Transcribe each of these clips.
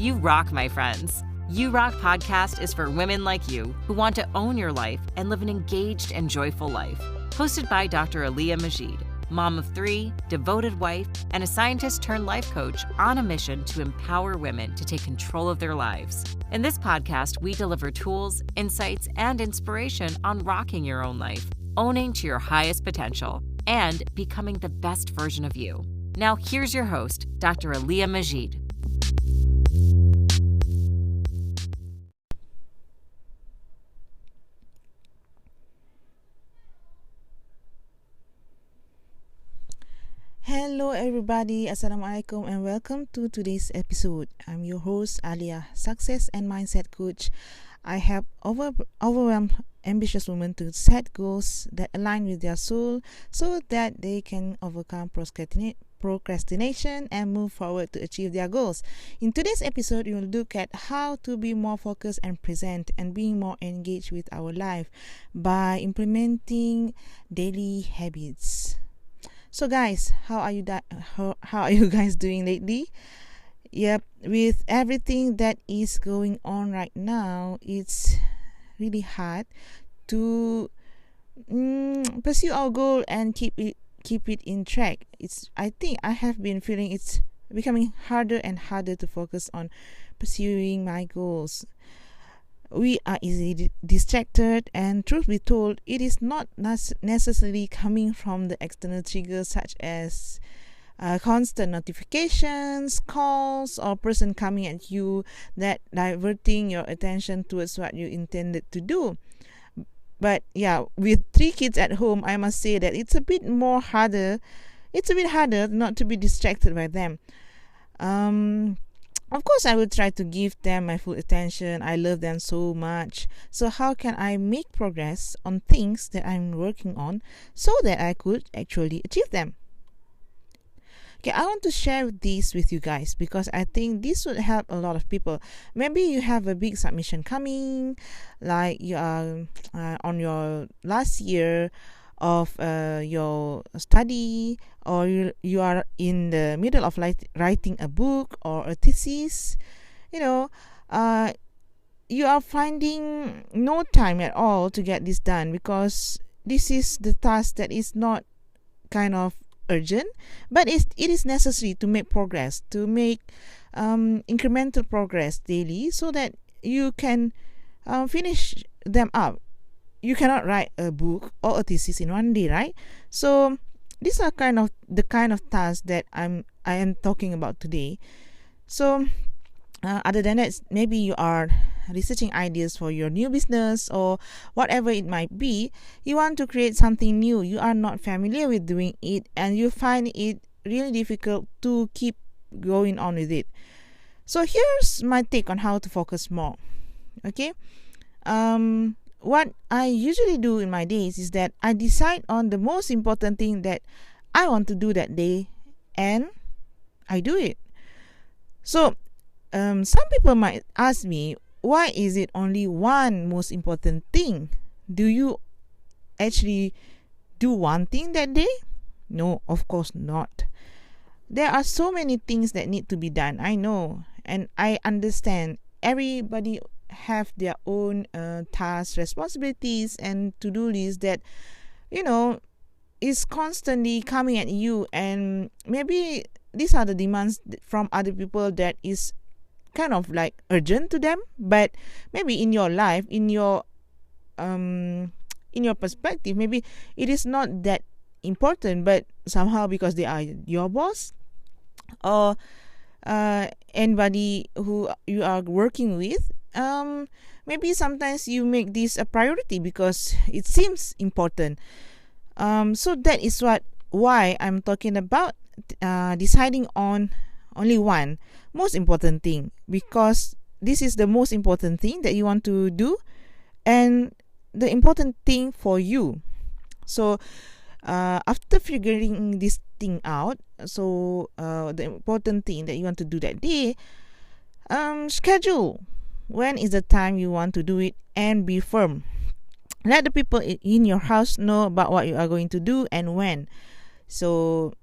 You rock, my friends. You Rock podcast is for women like you who want to own your life and live an engaged and joyful life. Hosted by Dr. Aliah Majid, mom of 3, devoted wife, and a scientist turned life coach on a mission to empower women to take control of their lives. In this podcast, we deliver tools, insights, and inspiration on rocking your own life, owning to your highest potential, and becoming the best version of you. Now here's your host, Dr. Aliah Majid. Hello everybody, Assalamualaikum and welcome to today's episode. I'm your host Aliah, Success and Mindset Coach. I help overwhelmed ambitious women to set goals that align with their soul so that they can overcome procrastination and move forward to achieve their goals. In today's episode, we will look at how to be more focused and present and being more engaged with our life by implementing daily habits. So guys, how are you guys doing lately? Yep, with everything that is going on right now, it's really hard to pursue our goal and keep it in track. I think I have been feeling it's becoming harder and harder to focus on pursuing my goals. We are easily distracted, and truth be told, it is not necessarily coming from the external triggers such as constant notifications, calls, or person coming at you that diverting your attention towards what you intended to do. But yeah, with 3 kids at home, I must say that it's a bit harder not to be distracted by them. Of course, I will try to give them my full attention. I love them so much. So how can I make progress on things that I'm working on so that I could actually achieve them? Okay, I want to share this with you guys because I think this would help a lot of people. Maybe you have a big submission coming, like you are on your last year of your study, or you are in the middle of writing a book or a thesis. You are finding no time at all to get this done because this is the task that is not kind of urgent, but it is necessary to make progress, to make incremental progress daily so that you can finish them up. You cannot write a book or a thesis in one day, right? So these are the kind of tasks that I am talking about today. So other than that, maybe you are researching ideas for your new business or whatever it might be. You want to create something new. You are not familiar with doing it, and you find it really difficult to keep going on with it. So here's my take on how to focus more. Okay. What I usually do in my days is that I decide on the most important thing that I want to do that day, and I do it. So some people might ask me, why is it only one most important thing? Do you actually do one thing that day? No, of course not. There are so many things that need to be done. I know, and I understand. Everybody have their own tasks, responsibilities, and to-do lists that is constantly coming at you, and maybe these are the demands from other people that is kind of like urgent to them, but maybe in your life, in your perspective, maybe it is not that important, but somehow because they are your boss or anybody who you are working with, maybe sometimes you make this a priority because it seems important. So that is why I'm talking about deciding on only one most important thing, because this is the most important thing that you want to do and the important thing for you. So after figuring this thing out, so the important thing that you want to do that day, schedule when is the time you want to do it and be firm. Let the people in your house know about what you are going to do and when. So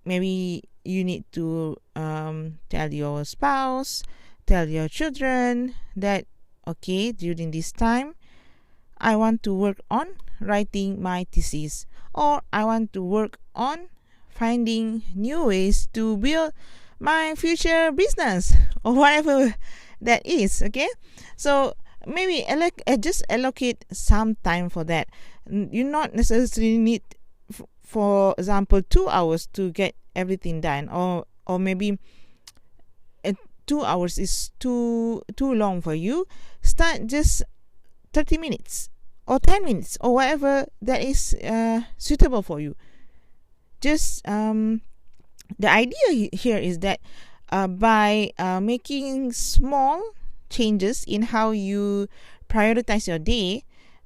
maybe you need to tell your spouse, tell your children that, okay, during this time, I want to work on writing my thesis, or I want to work on finding new ways to build my future business, or whatever that is. Okay, so maybe just allocate some time for that. You not necessarily need, for example, 2 hours to get everything done, or maybe 2 hours is too long for you. Start just 30 minutes or 10 minutes or whatever that is suitable for you. Just the idea here is that by making small changes in how you prioritize your day,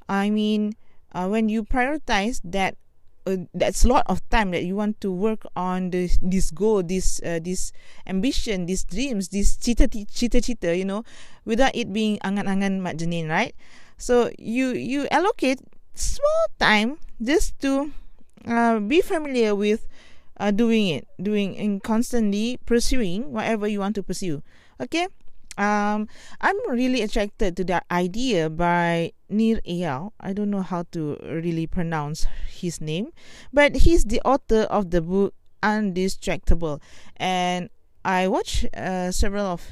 I mean, when you prioritize that, that's a lot of time that you want to work on this goal, this ambition, these dreams, this cita-cita, without it being angan-angan mak jenin, right? So you allocate small time just to be familiar with doing and constantly pursuing whatever you want to pursue. Okay. I'm really attracted to that idea by Nir Eyal. I don't know how to really pronounce his name, but he's the author of the book Undistractable, and I watched several of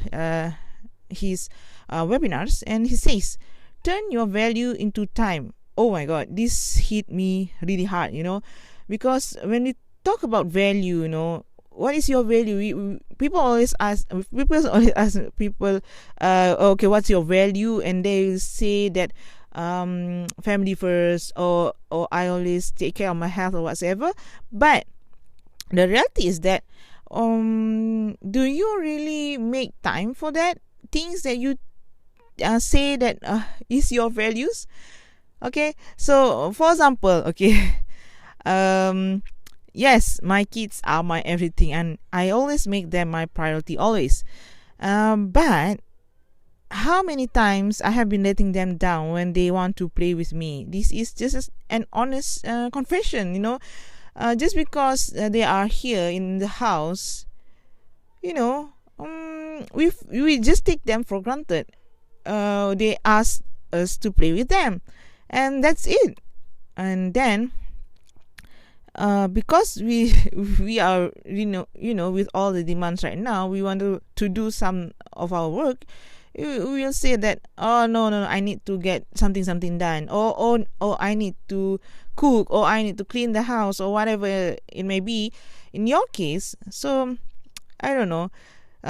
his webinars, and he says, turn your value into time. Oh my God, this hit me really hard, because when we talk about value, what is your value? People always ask people, okay, what's your value? And they say that family first, or I always take care of my health or whatsoever. But the reality is that do you really make time for that? Things that you say that is your values? Okay, so for example, okay, yes, my kids are my everything, and I always make them my priority, always. But how many times I have been letting them down when they want to play with me? This is just an honest confession, just because they are here in the house, we just take them for granted. They ask us to play with them, and that's it. And then because we are with all the demands right now, we want to do some of our work. We will say that, oh no, I need to get something done, or I need to cook, or I need to clean the house, or whatever it may be in your case. So I don't know,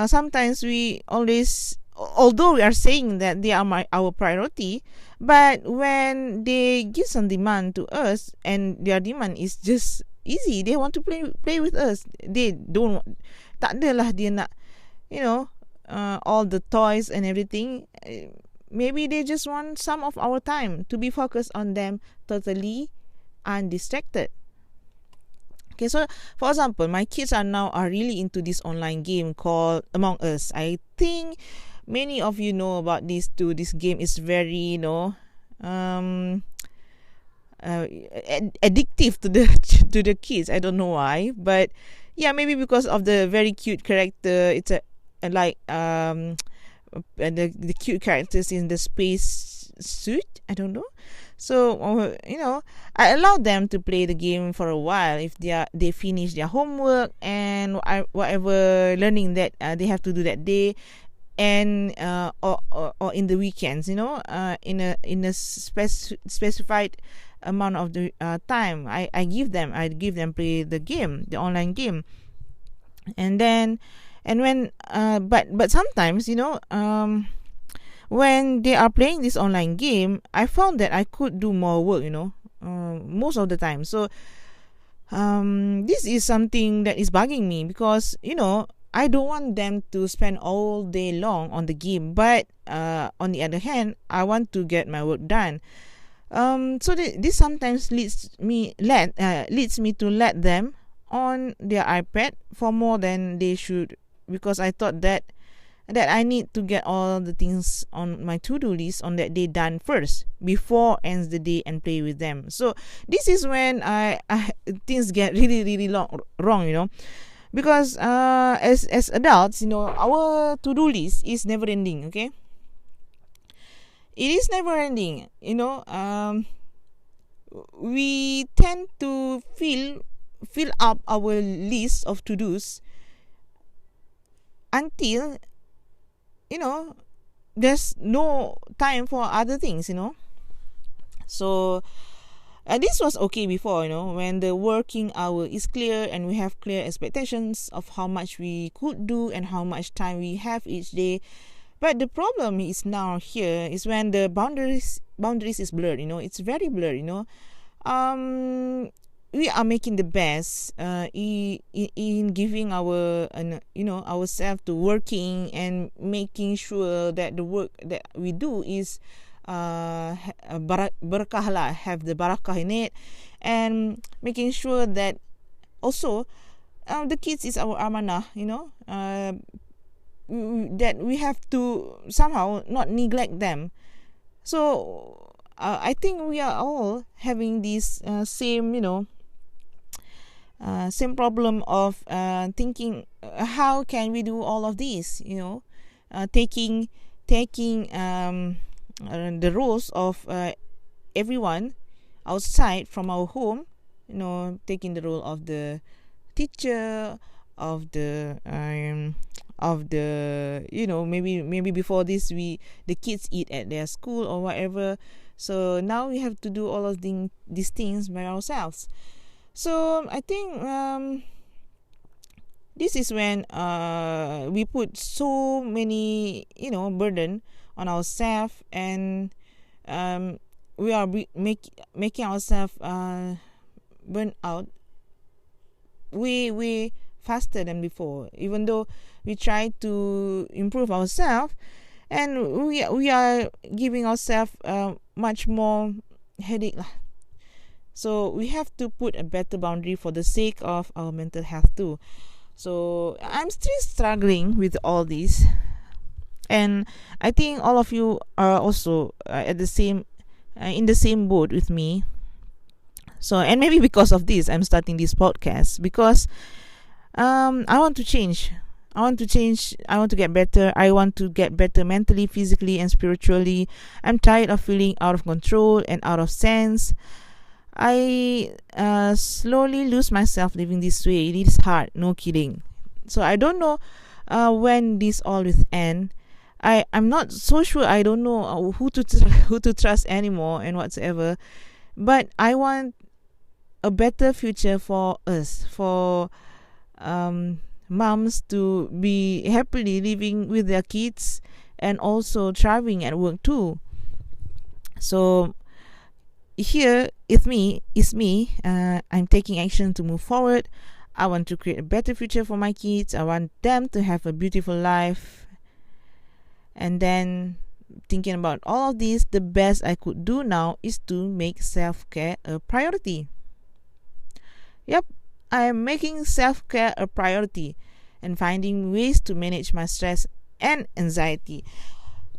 sometimes we always, although we are saying that they are our priority, but when they give some demand to us, and their demand is just easy, they want to play with us. They don't, tak adalah dia nak, all the toys and everything. Maybe they just want some of our time to be focused on them, totally undistracted. Okay, so for example, my kids are really into this online game called Among Us. I think many of you know about this too. This game is very, addictive to the kids. I don't know why, but yeah, maybe because of the very cute character. It's the cute characters in the space suit. I don't know. So I allow them to play the game for a while if they finish their homework and whatever learning that they have to do that day, and or in the weekends, in a specified amount of the time. I give them play the game, the online game, and when but sometimes when they are playing this online game, I found that I could do more work, most of the time. So this is something that is bugging me, because I don't want them to spend all day long on the game, but on the other hand, I want to get my work done. So this sometimes leads me to let them on their iPad for more than they should, because I thought that I need to get all the things on my to-do list on that day done first before ends the day and play with them. So this is when I things get really, really wrong, because as adults, our to-do list is never ending. Okay, it is never ending. We tend to fill up our list of to-dos until there's no time for other things. So this was okay before, when the working hour is clear and we have clear expectations of how much we could do and how much time we have each day. But the problem is now here is when the boundaries is blurred. It's very blurred. We are making the best in giving ourselves to working and making sure that the work that we do is barakah lah, have the barakah in it, and making sure that also the kids is our amanah, that we have to somehow not neglect them. So I think we are all having this same problem of thinking, how can we do all of this, taking the roles of everyone outside from our home, taking the role of the teacher, of the maybe before this the kids eat at their school or whatever. So now we have to do all of these things by ourselves. So I think this is when we put so many burden on ourselves, and we are making ourselves burn out way faster than before, even though we try to improve ourselves, and we are giving ourselves much more headache lah. So we have to put a better boundary for the sake of our mental health too. So I'm still struggling with all this, and I think all of you are also at the same in the same boat with me. So, and maybe because of this, I'm starting this podcast, because I want to change. I want to get better. I want to get better mentally, physically, and spiritually. I'm tired of feeling out of control and out of sense. I slowly lose myself living this way. It is hard, no kidding. So I don't know when this all will end. I'm not so sure. I don't know who to trust anymore and whatsoever. But I want a better future for us, for moms to be happily living with their kids and also thriving at work too. So here it's me. I'm taking action to move forward. I want to create a better future for my kids. I want them to have a beautiful life. And then thinking about all of this, the best I could do now is to make self-care a priority. Yep, I am making self-care a priority and finding ways to manage my stress and anxiety.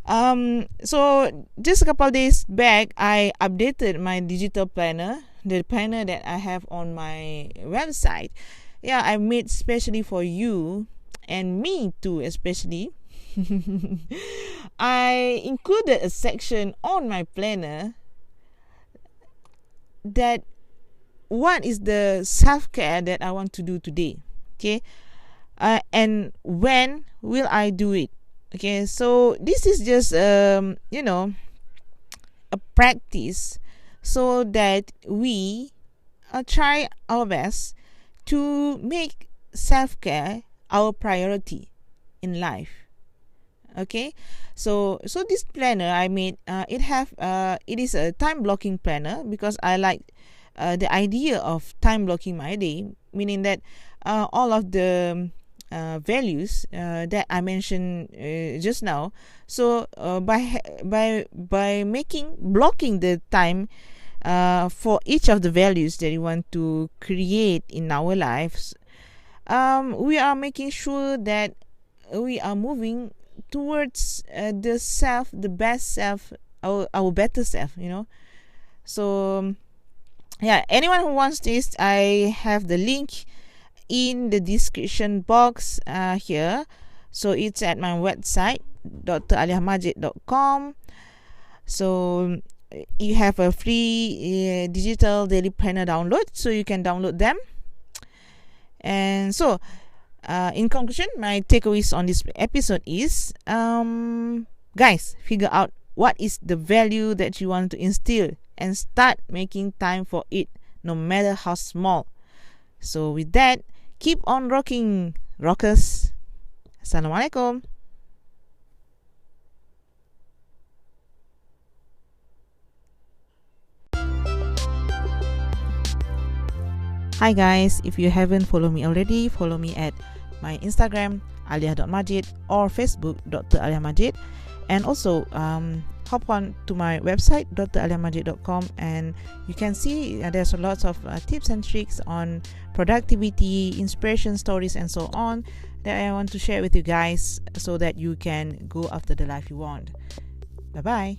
So just a couple of days back, I updated my digital planner, the planner that I have on my website. Yeah, I made specially for you and me too, especially. I included a section on my planner that what is the self-care that I want to do today, okay, and when will I do it. Okay, so this is just a practice so that we try our best to make self-care our priority in life. Okay, so this planner I made, it is a time blocking planner, because I like the idea of time blocking my day, meaning that all of the values that I mentioned just now. So by blocking the time for each of the values that we want to create in our lives, we are making sure that we are moving towards the best self, our better self, So yeah, anyone who wants this, I have the link in the description box here. So it's at my website, draliahmajid.com. So you have a free digital daily planner download, so you can download them. And so in conclusion, my takeaways on this episode is, guys, figure out what is the value that you want to instill and start making time for it, no matter how small. So with that, keep on rocking, rockers. Assalamualaikum. Hi guys, if you haven't followed me already, follow me at my Instagram, aliah.majid, or Facebook, Dr. Aliah Majid. And also hop on to my website, draliahmajid.com, and you can see there's lots of tips and tricks on productivity, inspiration stories, and so on that I want to share with you guys so that you can go after the life you want. Bye bye.